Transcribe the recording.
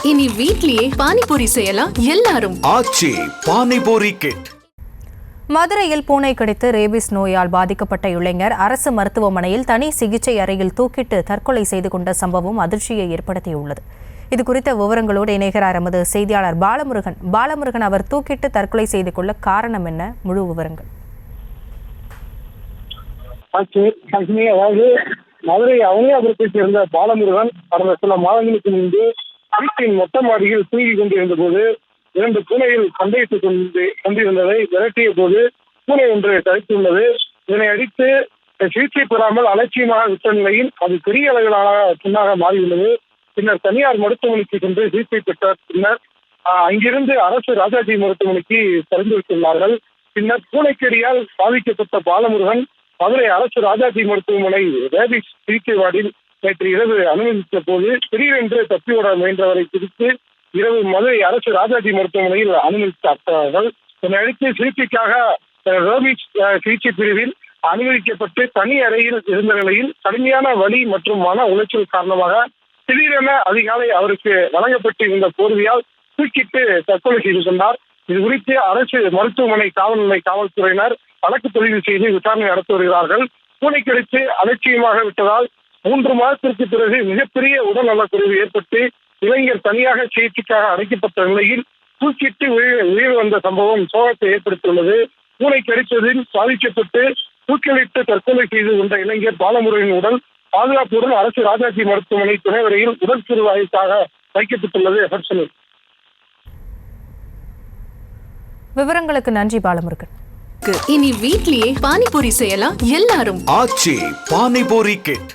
இனி வீட்லயே பானிபூரி செய்யலாம் எல்லாரும். ஆச்சி பானிபூரி கிட். மதுரையில் பூனை கடித்து ரேபிஸ் நோயால் பாதிக்கப்பட்ட இளைஞர் அரசு மருத்துவமனையில் தனி சிகிச்சை அறையில் தூக்கிட்டு தற்கொலை செய்து கொண்ட சம்பவம் அதிர்ச்சியை ஏற்படுத்தியுள்ளது. இதுகுறித்த விவரங்களோடு இணைகிறார் எமது செய்தியாளர் பாலமுருகன். அவர் தூக்கிட்டு தற்கொலை செய்து கொள்ள காரணம் என்ன? முழு விவரங்கள். அதாவது மதுரை அவனியாபுரத்தைச் சேர்ந்த பாலமுருகன் கடந்த சில மாதங்களுக்கு முன்பு வீட்டின் மொட்டை மாடியில் தூங்கிக் கொண்டிருந்த போது 2 பூனைகள் சண்டையிட்டுக் கொண்டிருந்ததை விரட்டிய போது பூனை ஒன்று கடித்துள்ளது. இதனை அடித்து சிகிச்சை பெறாமல் அலட்சியமாக விட்ட நிலையில் அது பெரிய அளவிலான புண்ணாக மாறியுள்ளது. பின்னர் தனியார் மருத்துவமனைக்கு சென்று சிகிச்சை பெற்ற பின்னர் அங்கிருந்து அரசு ராஜாஜி மருத்துவமனைக்கு பரிந்துரைத்துள்ளார்கள். பின்னர் பூனைக்கடியால் பாதிக்கப்பட்ட பாலமுருகன் மதுரை அரசு ராஜாஜி மருத்துவமனை ரேபிஸ் சிகிச்சை வார்டில் நேற்று இரவு அனுமதித்த போது திடீரென்று தப்பியோட முயன்றவரை பிடித்து இரவு மதுரை அரசு ராஜாஜி மருத்துவமனையில் அனுமதித்தார்கள். இதனையடுத்து சிகிச்சைக்காக ரேபிஸ் சிகிச்சை பிரிவில் அனுமதிக்கப்பட்டு தனி அறையில் இருந்த நிலையில் கடுமையான வலி மற்றும் மன உளைச்சல் காரணமாக திடீரென அதிகாலை அவருக்கு வழங்கப்பட்டு இருந்த போர்வையால் தூக்கிட்டு தற்கொலை செய்து கொண்டார். இது குறித்து அரசு மருத்துவமனை காவல்துறையினர் வழக்கு பதிவு செய்து விசாரணை நடத்தி வருகிறார்கள். பூனை கடித்து அலட்சியமாக விட்டதால் 3 மாதத்திற்கு பிறகு மிகப்பெரிய உடல் நலக்குறைவு ஏற்பட்டு இளைஞர் தனியாக சிகிச்சைக்காக அடைக்கப்பட்ட நிலையில் தூக்கிட்டு உயிர் வந்த சம்பவம் சோகத்தை ஏற்படுத்தியுள்ளது. பூனை கடித்ததில் பாதிக்கப்பட்டு தூக்கிலிட்டு தற்கொலை செய்து கொண்ட இளைஞர் பாலமுருகனின் உடல் பாதுகாப்புடன் அரசு ராஜாஜி மருத்துவமனை துணைவரையில் உடல் சிறுவாய்க்காக வைக்கப்பட்டுள்ளது. ஹர்ஷனி, விவரங்களுக்கு நன்றி பாலமுருகன். இனி வீட்லயே பானிபூரி செய்யலாம் எல்லாரும். ஆச்சி பானிபூரி கிட்.